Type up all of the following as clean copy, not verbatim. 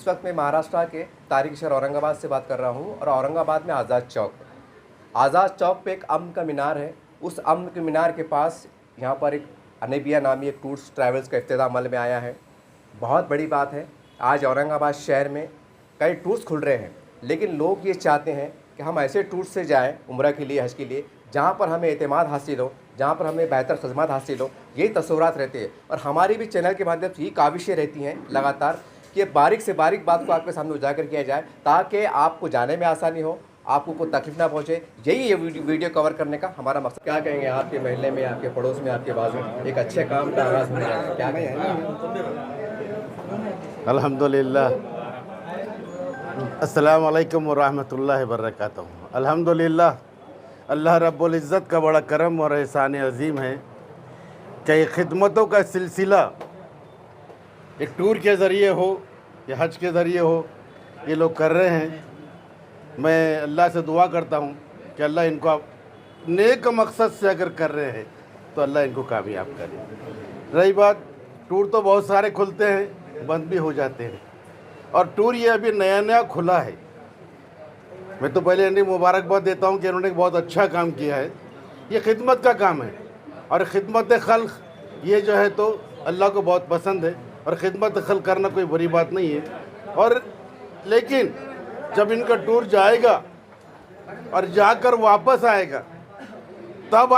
इस वक्त मैं महाराष्ट्र के तारिक शहर औरंगाबाद से बात कर रहा हूँ और औरंगाबाद में आज़ाद चौक पे एक अमन का मीनार है। उस अमन के मीनार के पास यहाँ पर एक अनेबिया नामी एक टूर्स ट्रैवल्स का इफ्तिताह अमल में आया है। बहुत बड़ी बात है, आज औरंगाबाद शहर में कई टूर्स खुल रहे हैं, लेकिन लोग ये चाहते हैं कि हम ऐसे टूर्स से जाएँ उम्रा के लिए, हज के लिए, जहाँ पर हमें एतमाद हासिल हो, जहाँ पर हमें बेहतर खदमात हासिल हो। यही तस्वुरात रहते हैं और हमारी भी चैनल के माध्यम से यही काविशें रहती हैं लगातार कि बारीक से बारीक बात को आपके सामने उजागर किया जाए ताकि आपको जाने में आसानी हो, आपको कोई तकलीफ ना पहुँचे। यही ये वीडियो कवर करने का हमारा मकसद। क्या कहेंगे, आपके महल्ले में, आपके पड़ोस में, आपके बाजू एक अच्छे काम का आगाज़ हो रहा है, क्या कहेंगे? अल्हम्दुलिल्लाह, अस्सलाम वालेकुम व रहमतुल्लाहि व बरकातहू। अल्हम्दुलिल्लाह, अल्लाह रब्बुल इज़्ज़त का बड़ा करम और एहसान अज़ीम है कि ये खिदमतों का सिलसिला एक टूर के ज़रिए हो या हज के ज़रिए हो, ये लोग कर रहे हैं। मैं अल्लाह से दुआ करता हूँ कि अल्लाह इनको नेक मकसद से अगर कर रहे हैं तो अल्लाह इनको कामयाब करे। रही बात, टूर तो बहुत सारे खुलते हैं, बंद भी हो जाते हैं, और टूर ये अभी नया नया खुला है। मैं तो पहले इन्हें मुबारकबाद देता हूँ कि इन्होंने बहुत अच्छा काम किया है। ये खिदमत का काम है और ख़िदमत खल्क़ ये जो है तो अल्लाह को बहुत पसंद है, और ख़िदमत खल्क़ करना कोई बुरी बात नहीं है। और लेकिन जब इनका टूर जाएगा और जाकर वापस आएगा तब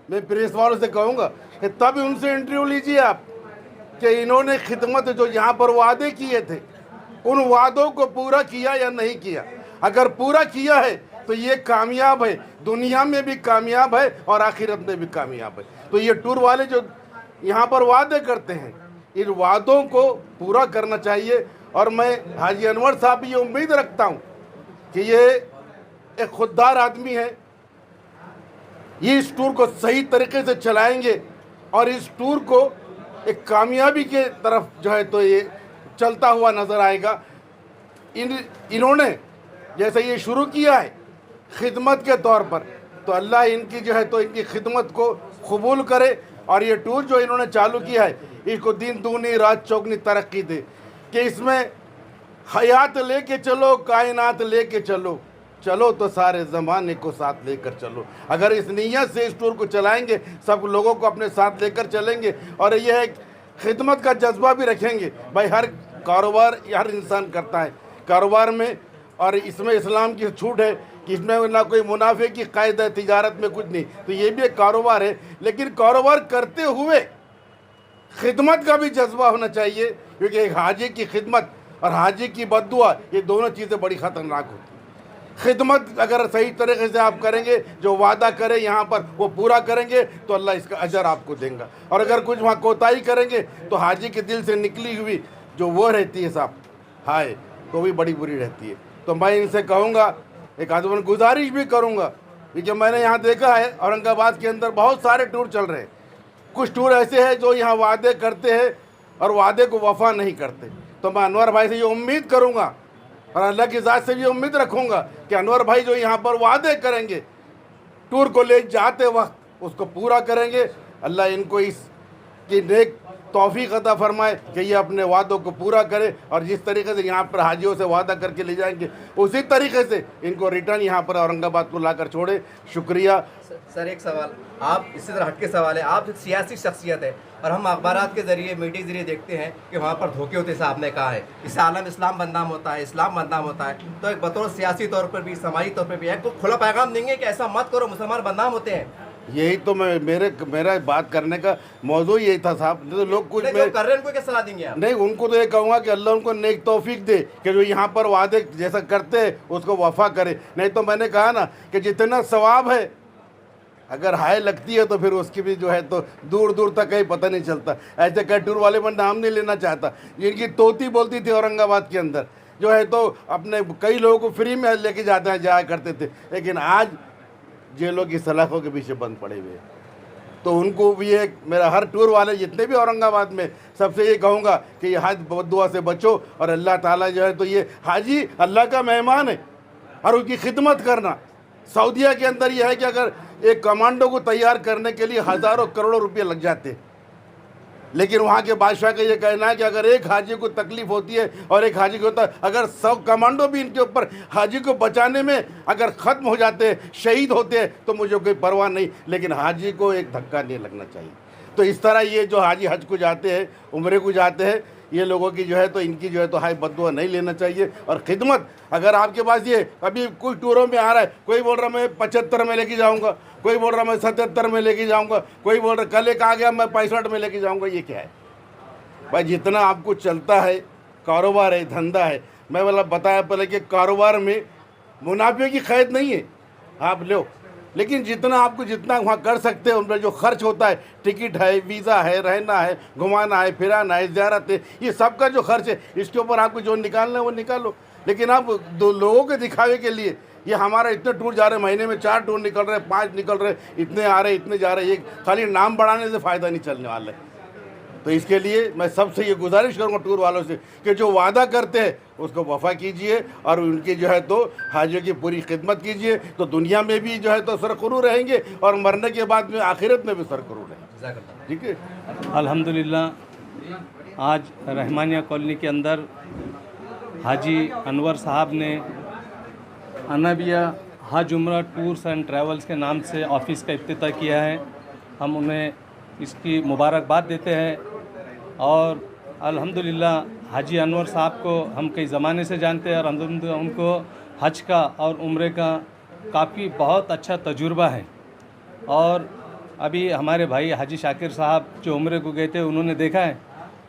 मैं प्रेस वालों से कहूँगा कि तब उनसे इंटरव्यू लीजिए आप कि इन्होंने खिदमत जो यहाँ पर वादे किए थे उन वादों को पूरा किया या नहीं किया। अगर पूरा किया है तो ये कामयाब है, दुनिया में भी कामयाब है और आखिरत में भी कामयाब है। तो ये टूर वाले जो यहाँ पर वादे करते हैं, इन वादों को पूरा करना चाहिए। और मैं हाजी अनवर साहब ये उम्मीद रखता हूँ कि ये एक खुददार आदमी है, ये इस टूर को सही तरीके से चलाएंगे और इस टूर को एक कामयाबी के तरफ जो है तो ये चलता हुआ नज़र आएगा। इन्होंने जैसे ये शुरू किया है खिदमत के तौर पर, तो अल्लाह इनकी जो है तो इनकी खिदमत को कबूल करे और ये टूर जो इन्होंने चालू किया है इसको दिन दूनी रात चौगनी तरक्की दे कि इसमें हयात लेके चलो, कायनात लेके चलो, चलो तो सारे ज़माने को साथ लेकर चलो। अगर इस नीयत से इस टूर को चलाएंगे, सब लोगों को अपने साथ लेकर चलेंगे और यह एक खिदमत का जज्बा भी रखेंगे। भाई हर कारोबार हर इंसान करता है कारोबार में, और इसमें इस्लाम की छूट है कि इसमें ना कोई मुनाफे की कायदा है, तिजारत में कुछ नहीं। तो ये भी एक कारोबार है, लेकिन कारोबार करते हुए खिदमत का भी जज्बा होना चाहिए, क्योंकि एक हाजी की खिदमत और हाजी की बद्दुआ ये दोनों चीज़ें बड़ी ख़तरनाक होती हैं। खिदमत अगर सही तरीके से आप करेंगे, जो वादा करें यहाँ पर वो पूरा करेंगे तो अल्लाह इसका अजर आपको देगा। और अगर कुछ वहाँ कोताही करेंगे तो हाजी के दिल से निकली हुई जो वो रहती है साहब हाय, तो भी बड़ी बुरी रहती है। तो मैं इनसे कहूँगा, एक आदमी गुजारिश भी करूँगा, क्योंकि मैंने यहाँ देखा है औरंगाबाद के अंदर बहुत सारे टूर चल रहे हैं। कुछ टूर ऐसे हैं जो यहाँ वादे करते हैं और वादे को वफा नहीं करते। तो मैं अनवर भाई से ये उम्मीद करूँगा और अल्लाह की ज़ात से भी उम्मीद रखूँगा कि अनवर भाई जो यहाँ पर वादे करेंगे टूर को ले जाते वक्त उसको पूरा करेंगे। अल्लाह इनको इसकी नेक तौफीक अता फरमाए कि ये अपने वादों को पूरा करे, और जिस तरीके से यहाँ पर हाजियों से वादा करके ले जाएंगे उसी तरीके से इनको रिटर्न यहाँ पर औरंगाबाद को लाकर छोड़े। शुक्रिया। सर एक सवाल, आप इसी तरह हटके सवाल है, आप एक सियासी शख्सियत है और हम अखबारात के ज़रिए मीडिया के ज़रिए देखते हैं कि वहाँ पर धोखे होते साहब ने कहा है, इससे आलम इस्लाम बदनाम होता है, इस्लाम बदनाम होता है। तो एक बतौर सियासी तौर पर भी, समाजी तौर पर भी एक खुला पैगाम देंगे कि ऐसा मत करो, मुसलमान बदनाम होते हैं। यही तो मेरा बात करने का मौजू यही था साहब। तो लोग कुछ कर रहे हैं, उनको क्या सलाह देंगे आप? नहीं, उनको तो ये कहूँगा कि अल्लाह उनको नेक तौफीक दे कि जो यहाँ पर वादे जैसा करते हैं उसको वफा करे। नहीं तो मैंने कहा ना कि जितना सवाब है अगर हाय लगती है तो फिर उसकी भी जो है तो दूर दूर तक कहीं पता नहीं चलता। ऐसे कई टूर वाले मैं नाम नहीं लेना चाहता, जिनकी तोती बोलती थी औरंगाबाद के अंदर, जो है तो अपने कई लोगों को फ्री में लेके जाया करते थे, लेकिन आज जेलों की सलाखों के पीछे बंद पड़े हुए। तो उनको भी एक मेरा हर टूर वाले जितने भी औरंगाबाद में सबसे ये कहूँगा कि ये हज बद्दुआ से बचो, और अल्लाह ताला जो है तो ये हाजी अल्लाह का मेहमान है और उसकी खिदमत करना। सऊदीया के अंदर यह है कि अगर एक कमांडो को तैयार करने के लिए हज़ारों करोड़ों रुपये लग जाते, लेकिन वहाँ के बादशाह का ये कहना है कि अगर एक हाजी को तकलीफ़ होती है और एक हाजी को होता है, अगर 100 कमांडो भी इनके ऊपर हाजी को बचाने में अगर ख़त्म हो जाते हैं, शहीद होते हैं, तो मुझे कोई परवाह नहीं, लेकिन हाजी को एक धक्का नहीं लगना चाहिए। तो इस तरह ये जो हाजी हज को जाते हैं, उम्रे को जाते हैं, ये लोगों की जो है तो इनकी जो है तो हाई बददुआ नहीं लेना चाहिए। और खिदमत, अगर आपके पास ये अभी कोई टूरों में आ रहा है, कोई बोल रहा मैं 75 में लेके जाऊंगा, कोई बोल रहा मैं 77 में लेके जाऊंगा, कोई बोल रहा कल एक आ गया मैं 65 में लेके जाऊंगा, ये क्या है भाई? जितना आपको चलता है, कारोबार है, धंधा है, मैं वाला बताया पहले कि कारोबार में मुनाफे की कैद नहीं है, आप लो, लेकिन जितना आपको जितना वहाँ कर सकते हैं, उनमें जो खर्च होता है, टिकट है, वीज़ा है, रहना है, घुमाना है, फिराना है, ज़ियारत है, ये सब का जो खर्च है, इसके ऊपर आपको जो निकालना है वो निकालो। लेकिन आप दो लोगों के दिखावे के लिए ये हमारा इतने टूर जा रहे हैं, महीने में 4 टूर निकल रहे हैं, 5 निकल रहे हैं, इतने आ रहे हैं, इतने जा रहे हैं, ये खाली नाम बढ़ाने से फ़ायदा नहीं चलने वाला है। तो इसके लिए मैं सबसे ये गुजारिश करूँगा टूर वालों से कि जो वादा करते हैं उसको वफा कीजिए और उनकी जो है तो हाजियों की पूरी खिदमत कीजिए, तो दुनिया में भी जो है तो सरखुरू रहेंगे और मरने के बाद में आखिरत में भी सरखुरू रहेंगे। ठीक है, अल्हम्दुलिल्लाह आज रहमानिया कॉलोनी के अंदर हाजी अनवर साहब ने अनाबिया हज उम्रा टूर्स एंड ट्रैवल्स के नाम से ऑफ़िस का इफ्तिताह किया है। हम उन्हें इसकी मुबारकबाद देते हैं और अल्हम्दुलिल्लाह हाजी अनवर साहब को हम कई ज़माने से जानते हैं और अल्हम्दुलिल्लाह उनको हज का और उम्रे का काफ़ी बहुत अच्छा तजुर्बा है। और अभी हमारे भाई हाजी शाकिर साहब जो उम्रे को गए थे, उन्होंने देखा है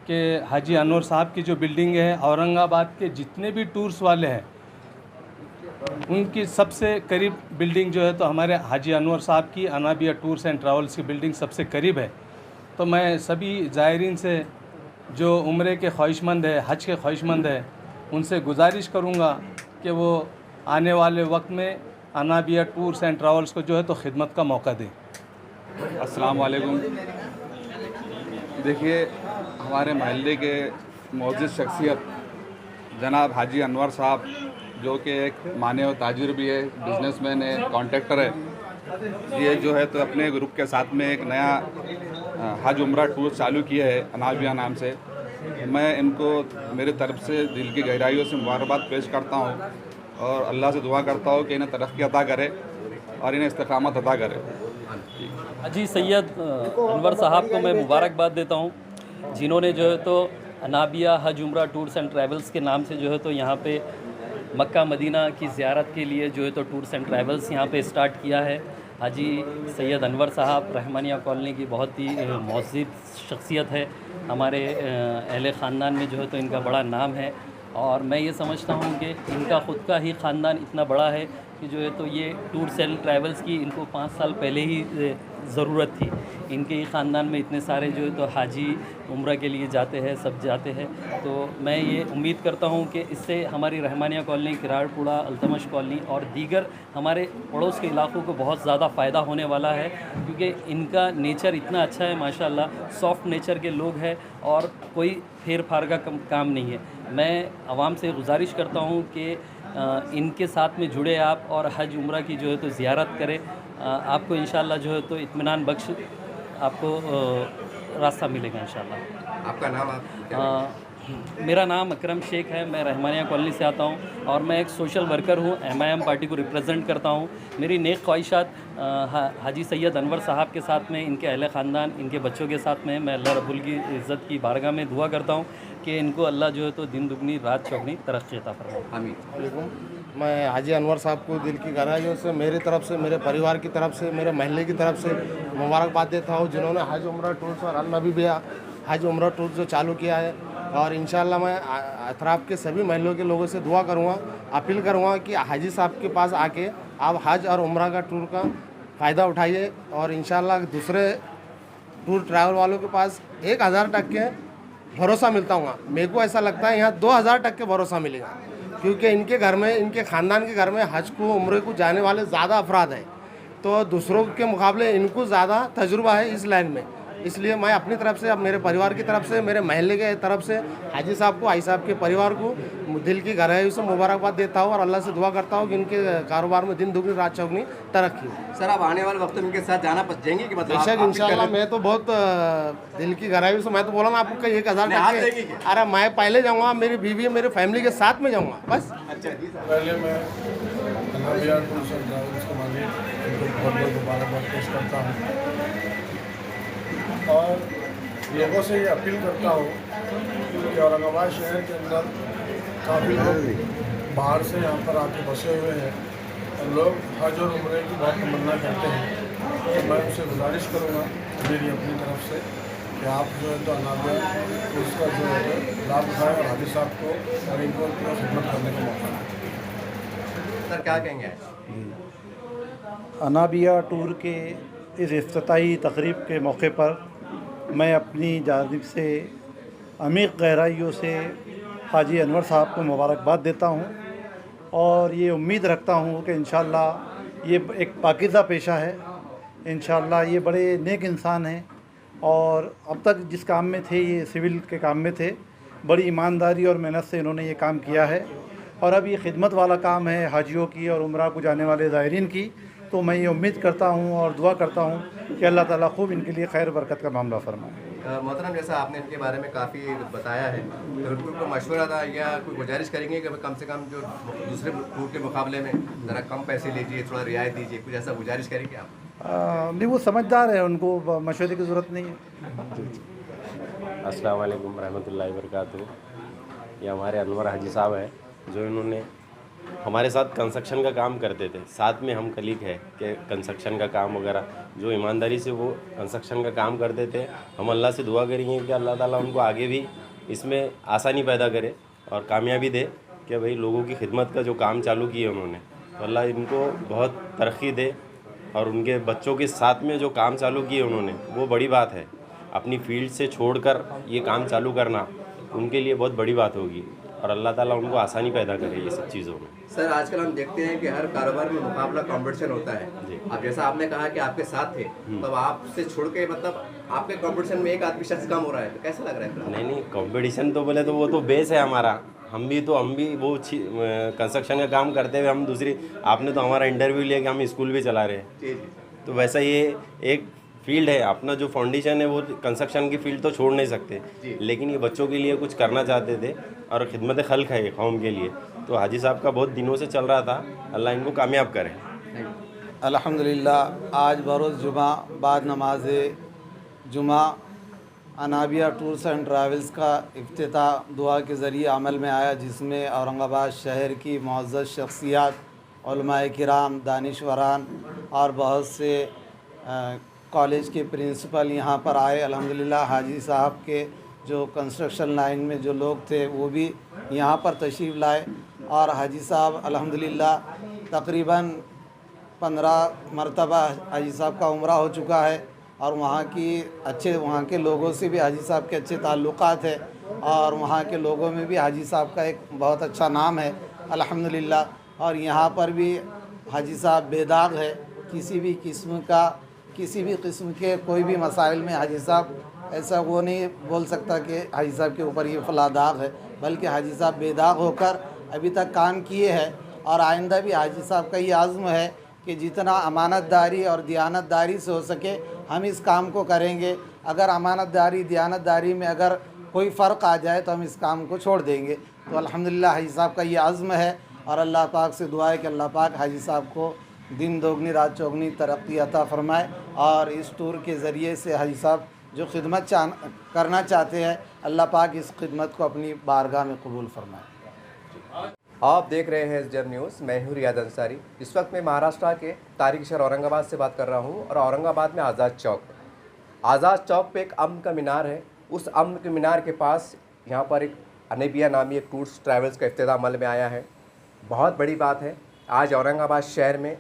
कि हाजी अनवर साहब की जो बिल्डिंग है, औरंगाबाद के जितने भी टूर्स वाले हैं उनकी सबसे करीब बिल्डिंग जो है तो हमारे हाजी अनवर साहब की अनाबिया टूर्स एंड ट्रैवल्स की बिल्डिंग सबसे करीब है। तो मैं सभी ज़ायरीन से जो उम्रे के ख्वाहिशमंद है, हज के ख्वाहिशमंद है, उनसे गुजारिश करूँगा कि वो आने वाले वक्त में अनाबिया टूर्स एंड ट्रैवल्स को जो है तो खिदमत का मौका दें। अस्सलाम वालेकुम। देखिए, हमारे महल्ले के मोअज़्ज़िज़ शख्सियत जनाब हाजी अनवर साहब, जो कि एक माने और ताजिर भी है, बिजनेसमैन है, कॉन्ट्रैक्टर है, ये जो है तो अपने ग्रुप के साथ में एक नया हज उम्रा टूर चालू किया है अनाबिया नाम से। मैं इनको मेरे तरफ से दिल की गहराइयों से मुबारकबाद पेश करता हूँ और अल्लाह से दुआ करता हूँ कि इन्हें तरक्की अता करे और इन्हें इस्तिकामत अता करे। हाजी सैयद अनवर साहब को मैं मुबारकबाद देता हूँ, जिन्होंने जो है तो अनाबिया हज उम्रा टूर्स एंड ट्रैवल्स के नाम से जो है तो यहाँ पे मक्का मदीना की ज़ियारत के लिए जो है तो टूर्स एंड ट्रैवल्स यहाँ पे स्टार्ट किया है। हाजी सैयद अनवर साहब रहमानिया कॉलोनी की बहुत ही मौजूद शख्सियत है। हमारे अहले ख़ानदान में जो है तो इनका बड़ा नाम है और मैं ये समझता हूँ कि इनका ख़ुद का ही ख़ानदान इतना बड़ा है कि जो है तो ये टूर्स एंड ट्रैवल्स की इनको 5 साल पहले ही ज़रूरत थी। इनके ही ख़ानदान में इतने सारे जो है तो हाजी उम्रा के लिए जाते हैं, सब जाते हैं। तो मैं ये उम्मीद करता हूँ कि इससे हमारी रहमानिया कॉलोनी, किराड़पुरा, अल्तमश कॉलोनी और दीगर हमारे पड़ोस के इलाक़ों को बहुत ज़्यादा फ़ायदा होने वाला है, क्योंकि इनका नेचर इतना अच्छा है माशाल्लाह, सॉफ्ट नेचर के लोग हैं और कोई फेर फार का काम नहीं है। मैं आवाम से गुजारिश करता हूँ कि इनके साथ में जुड़े आप और हज उम्रा की जो है तो ज़ियारत करें। आपको इंशाल्लाह जो है तो इत्मीनान बख्श आपको रास्ता मिलेगा इंशाल्लाह। आपका नाम? आप मेरा नाम अकरम शेख है, मैं रहमानिया कॉलोनी से आता हूँ और मैं एक सोशल वर्कर हूँ, MIM पार्टी को रिप्रेजेंट करता हूँ। मेरी नेक ख्वाहिशात हाजी सैयद अनवर साहब के साथ में, इनके अहले ख़ानदान, इनके बच्चों के साथ में मैं अल्लाह रब्बुल की इज़्ज़त की बारगाह में दुआ करता हूँ कि इनको अल्लाह जो है तो दिन दुगनी रात चौगनी तरक्की अता फरमाए। आमीन। मैं हाजी अनवर साहब को दिल की गहराइयों से, मेरी तरफ से, मेरे परिवार की तरफ से, मेरे महल्ले की तरफ से मुबारकबाद देता हूँ, जिन्होंने हज उम्रा टूर्स और अल-नबीया हज उम्रा टूर्स जो चालू किया है। और इंशाल्लाह मैं अतराफ़ के सभी महलों के लोगों से दुआ करूँगा, अपील करूँगा कि हाजी साहब के पास आके आप हज और उम्रा का टूर का फ़ायदा उठाइए और इंशाल्लाह दूसरे टूर ट्रैवल वालों के पास 1000% भरोसा मिलता हूँ। मेरे को ऐसा लगता है यहाँ 2000% भरोसा मिलेगा, क्योंकि इनके घर में, इनके ख़ानदान के घर में हज को उम्रे को जाने वाले ज़्यादा अफराद हैं, तो दूसरों के मुकाबले इनको ज़्यादा तजुर्बा है इस लाइन में। इसलिए मैं अपनी तरफ से, अब मेरे परिवार की तरफ से, मेरे महल्ले के तरफ से हाजी साहब को, हाजी साहब के परिवार को दिल की गहराई से मुबारकबाद देता हूँ और अल्लाह से दुआ करता हूँ कि इनके कारोबार में दिन दुगनी रात चौगनी तरक्की हो। सर आप आने वाले वक्त में इनके साथ जाना पसंदेंगे कि मतलब बेशक इंशाल्लाह, मैं तो बहुत दिल की गहराई से, मैं तो बोला ना आपको कहीं 1000 टके, अरे मैं पहले जाऊँगा, मेरी बीवी मेरे फैमिली के साथ में जाऊँगा बस। अच्छा जी सर। पहले मैं अनाबिया टूर्स एंड ट्रैवल्स के मालिक उनको बहुत बहुत मुबारकबाद पेश करता हूँ और लोगों से ये अपील करता हूँ कि औरंगाबाद शहर के अंदर काफ़ी लोग बाहर से यहाँ पर आके बसे हुए हैं और लोग हज और उम्रे की बहुत तमन्ना करते हैं। तो मैं उनसे गुजारिश करूँगा मेरी अपनी तरफ से कि आप जो है तो अनाबिया टूर्स का जो है लाभ उठाएँ और हाजी साहब को और इनको पूरा खिदमत करने का मौका दें। सर क्या कहेंगे? अनाबिया टूर के इस इफ्तिताई तकरीब के मौके पर मैं अपनी जानिब से अमीर गहराइयों से हाजी अनवर साहब को मुबारकबाद देता हूँ और ये उम्मीद रखता हूँ कि इंशाअल्लाह ये एक पाकीज़ा पेशा है। इंशाअल्लाह ये बड़े नेक इंसान हैं और अब तक जिस काम में थे, ये सिविल के काम में थे, बड़ी ईमानदारी और मेहनत से इन्होंने ये काम किया है और अब ये खिदमत वाला काम है हाजियों की और उम्रा को जाने वाले ज़ायरीन की। तो मैं ये उम्मीद करता हूँ और दुआ करता हूँ कि अल्लाह ताला खूब इनके लिए खैर बरकत का मामला फरमाए। मोहतरम, जैसा आपने इनके बारे में काफ़ी बताया है, तो उनको कोई मशवरा था या कोई गुजारिश करेंगे कि कम से कम जो दूसरे टूर के मुकाबले में ज़रा कम पैसे लीजिए, थोड़ा रियायत दीजिए, कुछ ऐसा गुजारिश करेंगे आप? नहीं, वो समझदार है, उनको मशवरे की ज़रूरत नहीं है। अस्सलाम वालेकुम रहमतुल्लाहि व बरकातुहू। ये हमारे अनवर हाजी साहब हैं जो इन्होंने हमारे साथ कंस्ट्रक्शन का काम करते थे, साथ में हम कलीग है कि कंस्ट्रक्शन का काम वगैरह जो ईमानदारी से वो कंस्ट्रक्शन का काम करते थे। हम अल्लाह से दुआ करेंगे कि अल्लाह ताला उनको आगे भी इसमें आसानी पैदा करे और कामयाबी दे कि भाई लोगों की खिदमत का जो काम चालू किया उन्होंने, तो अल्लाह इनको बहुत तरक्की दे और उनके बच्चों के साथ में जो काम चालू किए उन्होंने वो बड़ी बात है। अपनी फील्ड से छोड़कर ये काम चालू करना उनके लिए बहुत बड़ी बात होगी और अल्लाह ताला उनको आसानी पैदा करे ये सब चीज़ों में। सर आजकल हम देखते हैं कि हर कारोबार में मुकाबला कंपटीशन होता है। अब जैसा आपने कहा कि आपके साथ थे, तब आपसे छोड़ के मतलब आपके कंपटीशन में एक आदमी शख्स कम हो रहा है, तो कैसा लग रहा है? नहीं, कंपटीशन तो बोले तो वो तो बेस है हमारा। हम भी वो कंस्ट्रक्शन का काम करते हुए हम दूसरी, आपने तो हमारा इंटरव्यू लिया कि हम स्कूल भी चला रहे हैं, तो वैसा ये एक फील्ड है अपना। जो फाउंडेशन है वो कंस्ट्रक्शन की फील्ड तो छोड़ नहीं सकते, लेकिन ये बच्चों के लिए कुछ करना चाहते थे और खिदमत खल्क है कौम के लिए, तो हाजी साहब का बहुत दिनों से चल रहा था। अल्लाह इनको कामयाब करे। अल्हम्दुलिल्लाह, आज बरोज़ जुमा बाद नमाज जुमा अनाबिया टूर्स एंड ट्रैवल्स का इफ्तिताह दुआ के ज़रिए अमल में आया, जिसमें औरंगाबाद शहर की मुअज़्ज़ज़ शख्सियात, उलमाए किराम, दानिशवरान और बहुत से कॉलेज के प्रिंसिपल यहाँ पर आए। अल्हम्दुलिल्लाह, हाजी साहब के जो कंस्ट्रक्शन लाइन में जो लोग थे वो भी यहाँ पर तशरीफ़ लाए और हाजी साहब अल्हम्दुलिल्लाह तकरीबन 15 मरतबा हाजी साहब का उम्रा हो चुका है और वहाँ के लोगों से भी हाजी साहब के अच्छे ताल्लुक़ात है और वहाँ के लोगों में भी हाजी साहब का एक बहुत अच्छा नाम है अल्हम्दुलिल्लाह। और यहाँ पर भी हाजी साहब बेदाग है, किसी भी किस्म के कोई भी मसाइल में हाजी साहब ऐसा वो नहीं बोल सकता कि हाजी साहब के ऊपर ये फला दाग है, बल्कि हाजी साहब बेदाग होकर अभी तक काम किए हैं और आइंदा भी हाजी साहब का ये आज़्म है कि जितना अमानतदारी और दियानतदारी से हो सके हम इस काम को करेंगे। अगर अमानतदारी दियानतदारी में अगर कोई फ़र्क आ जाए तो हम इस काम को छोड़ देंगे। तो अल्हम्दुलिल्लाह हाजी साहब का ये आज़्म है और अल्लाह पाक से दुआ है कि अल्लाह पाक हाजी साहब को दिन दोगुनी रात चौगुनी तरक्की अता फ़रमाए और इस टूर के ज़रिए से हाजी साहब जो खिदमत करना चाहते हैं, अल्लाह पाक इस खिदमत को अपनी बारगाह में कबूल फरमाए। आप देख रहे हैं SDM न्यूज़, मैं हूँ रियाद अंसारी। इस वक्त मैं महाराष्ट्र के तारीखी शहर औरंगाबाद से बात कर रहा हूँ और औरंगाबाद में आज़ाद चौक पे एक अमन का मीनार है। उस अमन के मीनार के पास यहाँ पर एक अनाबिया नामी एक टूर्स ट्रैवल्स का इफ्तिताह अमल में आया है। बहुत बड़ी बात है, आज औरंगाबाद शहर में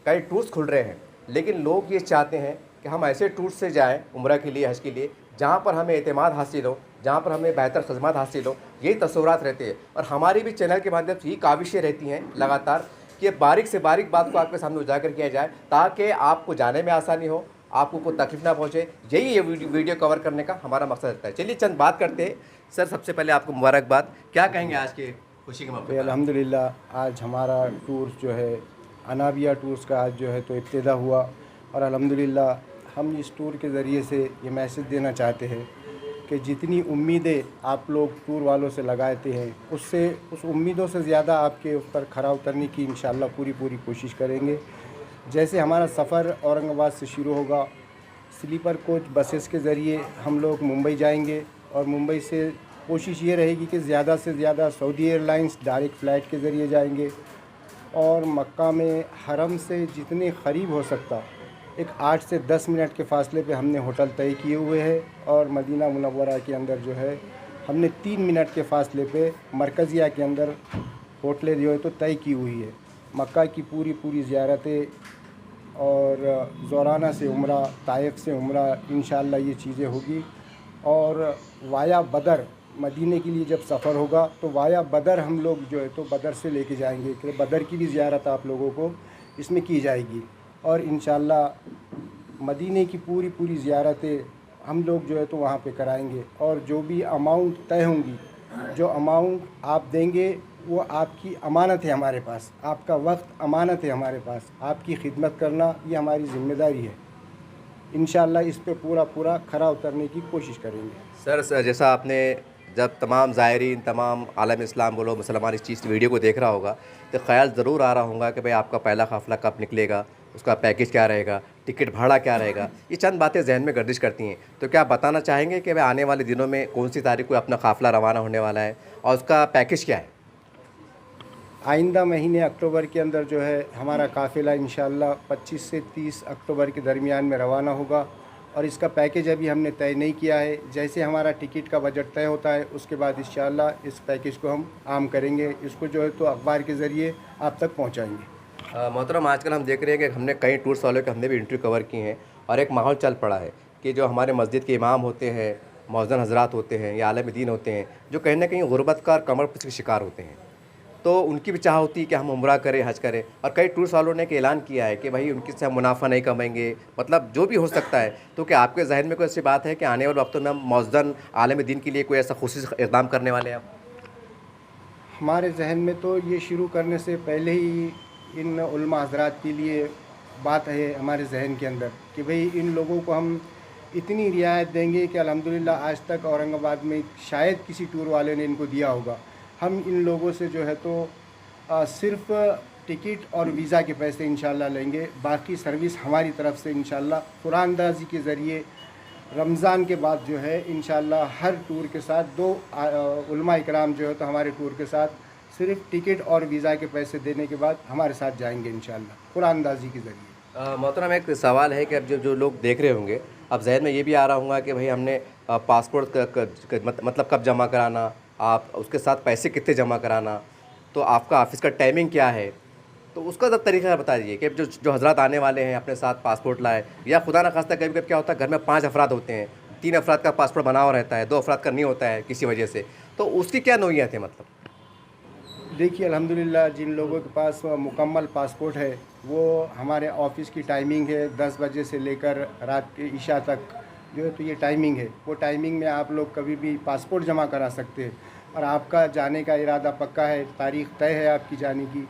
कई टूर्स खुल रहे हैं, लेकिन लोग ये चाहते हैं कि हम ऐसे टूर्स से जाएं उम्रा के लिए, हज के लिए, जहाँ पर हमें एतमाद हासिल हो, जहाँ पर हमें बेहतर खदमात हासिल हो। यही तस्वुरात रहते हैं और हमारी भी चैनल के माध्यम से यही काविशें रहती हैं लगातार कि बारीक से बारीक बात को आपके सामने उजागर किया जाए ताकि आपको जाने में आसानी हो, आपको कोई तकलीफ ना पहुँचे, यही ये वीडियो कवर करने का हमारा मकसद रहता है। चलिए चंद बात करते हैं। सर सबसे पहले आपको मुबारकबाद, क्या कहेंगे आज के खुशी के मौके पर? अल्हम्दुलिल्लाह आज हमारा टूर जो है अनाबिया टूर्स का आज जो है तो इब्तिदा हुआ, और अल्हम्दुलिल्लाह हम इस टूर के ज़रिए से ये मैसेज देना चाहते हैं कि जितनी उम्मीदें आप लोग टूर वालों से लगाते हैं उससे उस उम्मीदों से ज़्यादा आपके ऊपर खरा उतरने की इंशाल्लाह पूरी कोशिश करेंगे। जैसे हमारा सफ़र औरंगाबाद से शुरू होगा, स्लीपर कोच बसेस के ज़रिए हम लोग मुंबई जाएंगे, और मुंबई से कोशिश ये रहेगी कि ज़्यादा से ज़्यादा सऊदी एयरलाइंस डायरेक्ट फ़्लाइट के ज़रिए जाएंगे, और मक्का में हरम से जितने करीब हो सकता एक 8 से 10 मिनट के फ़ासले पे हमने होटल तय किए हुए हैं, और मदीना मुनव्वरा के अंदर जो है हमने 3 मिनट के फ़ासले पे मरकज़िया के अंदर होटलें जो है तो तय की हुई है। मक्का की पूरी ज़ियारतें और ज़ोराना से उम्रा, ताइफ से उम्रा, इंशाअल्लाह ये चीज़ें होगी। और वाया बदर मदीने के लिए जब सफ़र होगा तो वाया बदर हम लोग जो है तो बदर से लेके जाएंगे कि बदर की भी ज़ियारत आप लोगों को इसमें की जाएगी, और इंशाअल्लाह मदीने की पूरी ज़ियारतें हम लोग जो है तो वहाँ पे कराएंगे। और जो भी अमाउंट तय होंगी, जो अमाउंट आप देंगे वो आपकी अमानत है हमारे पास, आपका वक्त अमानत है हमारे पास, आपकी खिदमत करना ये हमारी ज़िम्मेदारी है। इंशाअल्लाह इस पे पूरा खरा उतरने की कोशिश करेंगे। सर जैसा आपने जब तमाम ज़ायरीन, तमाम आलम इस्लाम बोलो मुसलमान इस चीज़ वीडियो को देख रहा होगा तो ख़्याल ज़रूर आ रहा होगा कि भाई आपका पहला काफ़िला कब निकलेगा, उसका पैकेज क्या रहेगा, टिकट भाड़ा क्या रहेगा, ये चंद बातें जहन में गर्दिश करती हैं। तो क्या आप बताना चाहेंगे कि भाई आने वाले दिनों में कौन सी तारीख को अपना काफ़िला रवाना होने वाला है और उसका पैकेज क्या है? आइंदा महीने अक्टूबर के अंदर जो है हमारा काफ़िला इंशाअल्लाह 25 से 30 अक्टूबर के दरमियान में रवाना होगा, और इसका पैकेज अभी हमने तय नहीं किया है। जैसे हमारा टिकट का बजट तय होता है उसके बाद इंशाअल्लाह इस पैकेज को हम आम करेंगे, इसको जो है तो अखबार के ज़रिए आप तक पहुँचाएँगे। मोहतरम आजकल हम देख रहे हैं कि हमने कई टूर्स वालों के हमने भी इंटरव्यू कवर किए हैं, और एक माहौल चल पड़ा है कि जो हमारे मस्जिद के इमाम होते हैं, मौज़न हज़रात होते हैं या आलम दीन होते हैं, जो कहीं ना कहीं गुरबत का और कमर के शिकार होते हैं, तो उनकी भी चाह होती है कि हम उम्रा करें, हज करें, और कई टूर्स वालों ने ऐलान किया है कि भाई उनके से हम मुनाफा नहीं कमाएंगे, मतलब जो भी हो सकता है। तो क्या आपके जहन में कोई ऐसी बात है कि आने वाले वक्तों में हम मौज़न आलम दीन के लिए कोई ऐसा खुसूसी इक़दाम करने वाले हैं? हमारे जहन में तो ये शुरू करने से पहले ही इन उलमा हज़रात के लिए बात है हमारे जहन के अंदर कि भाई इन लोगों को हम इतनी रियायत देंगे कि अल्हम्दुलिल्लाह आज तक औरंगाबाद में शायद किसी टूर वाले ने इनको दिया होगा। हम इन लोगों से जो है तो सिर्फ टिकट और वीज़ा के पैसे इंशाल्लाह लेंगे, बाकी सर्विस हमारी तरफ से इंशाल्लाह कुरानदाजी के ज़रिए रमज़ान के बाद जो है इंशाल्लाह हर टूर के साथ 2 उलमा इकराम जो है तो हमारे टूर के साथ सिर्फ टिकट और वीज़ा के पैसे देने के बाद हमारे साथ जाएंगे इंशाल्लाह कुरानदाजी के ज़रिए। मोहतरम एक सवाल है कि अब जो लोग देख रहे होंगे, अब जहन में ये भी आ रहा होगा कि भाई हमने पासपोर्ट मतलब कब जमा कराना, आप उसके साथ पैसे कितने जमा कराना, तो आपका ऑफ़िस का टाइमिंग क्या है, तो उसका जब तरीका बता दीजिए कि जो हज़रात आने वाले हैं अपने साथ पासपोर्ट लाए, या खुदा न खास्ता कभी कभी क्या होता है घर में 5 अफराद होते हैं, 3 अफराद का पासपोर्ट बना हुआ रहता है, 2 अफराद का नहीं होता है किसी वजह से, तो उसकी क्या नौइयत है? मतलब देखिए अल्हम्दुलिल्लाह जिन लोगों के पास मुकम्मल पासपोर्ट है वो हमारे ऑफ़िस की टाइमिंग है 10 बजे से लेकर रात के इशा तक जो है तो ये टाइमिंग है। वो टाइमिंग में आप लोग कभी भी पासपोर्ट जमा करा सकते हैं, और आपका जाने का इरादा पक्का है, तारीख़ तय है आपकी जाने की,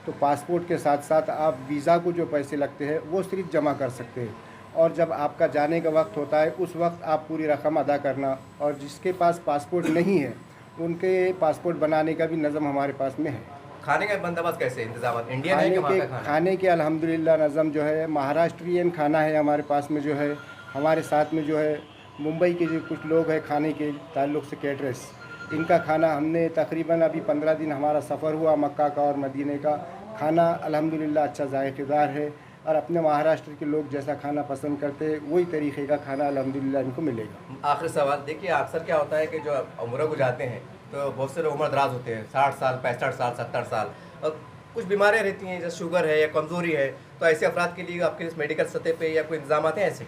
तो पासपोर्ट के साथ साथ आप वीज़ा को जो पैसे लगते हैं वो सिर्फ जमा कर सकते हैं, और जब आपका जाने का वक्त होता है उस वक्त आप पूरी रकम अदा करना। और जिसके पास पासपोर्ट नहीं है उनके पासपोर्ट बनाने का भी नज़म हमारे पास में है। खाने का बंदोबस्त कैसे इंतजाम इंडियन है कि वहाँ का खाना? खाने के अल्हम्दुलिल्लाह नज़म जो है महाराष्ट्रियन खाना है हमारे पास में जो है। हमारे साथ में जो है मुंबई के जो कुछ लोग हैं खाने के ताल्लुक़ से कैटरर्स, इनका खाना हमने तकरीबन अभी 15 दिन हमारा सफ़र हुआ मक्का का और मदीने का, खाना अल्हम्दुलिल्लाह अच्छा जायकेदार है, और अपने महाराष्ट्र के लोग जैसा खाना पसंद करते हैं वही तरीक़े का खाना अल्हम्दुलिल्लाह इनको मिलेगा। आखिरी सवाल, देखिए अक्सर क्या होता है कि जो उम्र को जाते हैं तो बहुत से लोग उम्र दराज होते हैं, 60 साल 65 साल 70 साल, और कुछ बीमारियाँ रहती हैं जैसे शुगर है या कमज़ोरी है, तो ऐसे अफराद के लिए आपके मेडिकल सतह पे या कोई इंतजाम हैं ऐसे?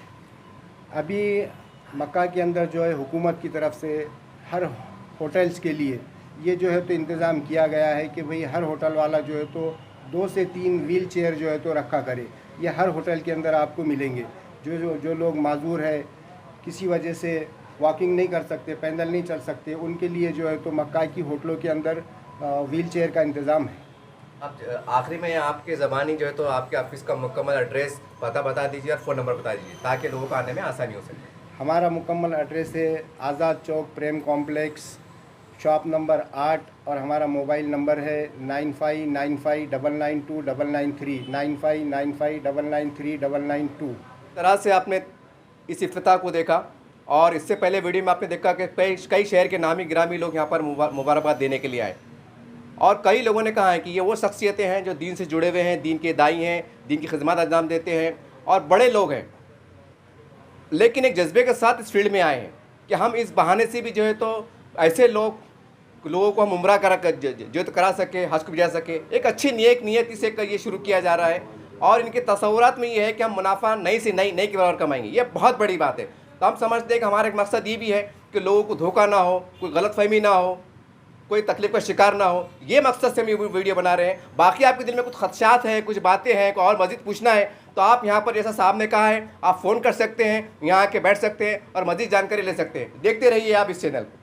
अभी मक्का के अंदर जो है हुकूमत की तरफ से हर होटल्स के लिए ये जो है तो इंतज़ाम किया गया है कि भाई हर होटल वाला जो है तो 2 से 3 व्हील चेयर जो है तो रखा करे, ये हर होटल के अंदर आपको मिलेंगे। जो लोग माजूर है, किसी वजह से वॉकिंग नहीं कर सकते, पैदल नहीं चल सकते, उनके लिए जो है तो मक्का की होटलों के अंदर व्हील चेयर का इंतज़ाम है। आप आखिरी में आपके ज़बानी जो है तो आपके ऑफिस का मुकम्मल एड्रेस पता बता दीजिए और फ़ोन नंबर बता दीजिए ताकि लोगों को आने में आसानी हो सके। हमारा मुकम्मल एड्रेस है आज़ाद चौक प्रेम कॉम्प्लेक्स, शॉप नंबर 8, और हमारा मोबाइल नंबर है 9595992993 9595993992। तरह से आपने इस इफ्तिताह को देखा और इससे पहले वीडियो में आपने देखा कि कई शहर के नामी गिरामी लोग यहाँ पर मुबारकबाद देने के लिए आए और कई लोगों ने कहा है कि ये वो शख्सियतें हैं जो दीन से जुड़े हुए हैं, दीन के दाई हैं, दीन की खिदमत अंजाम देते हैं और बड़े लोग हैं, लेकिन एक जज्बे के साथ इस फील्ड में आए हैं कि हम इस बहाने से भी जो है तो ऐसे लोगों को हम उम्रा जो तो करा सके, हज को भिजा सके। एक अच्छी नियति से ये शुरू किया जा रहा है और इनके तसव्वुरात में ये है कि हम मुनाफा नई से नई के बराबर कमाएंगे। ये बहुत बड़ी बात है। तो हम समझते हैं कि हमारा एक मकसद ये भी है कि लोगों को धोखा ना हो, कोई गलतफहमी ना हो, कोई तकलीफ का शिकार ना हो। ये मकसद से हम ये वीडियो बना रहे हैं। बाकी आपके दिल में कुछ खदशात हैं, कुछ बातें हैं, कोई और मज़ीद पूछना है तो आप यहाँ पर, जैसा साहब ने कहा है, आप फ़ोन कर सकते हैं, यहाँ आके बैठ सकते हैं और मज़ीद जानकारी ले सकते हैं। देखते रहिए आप इस चैनल को।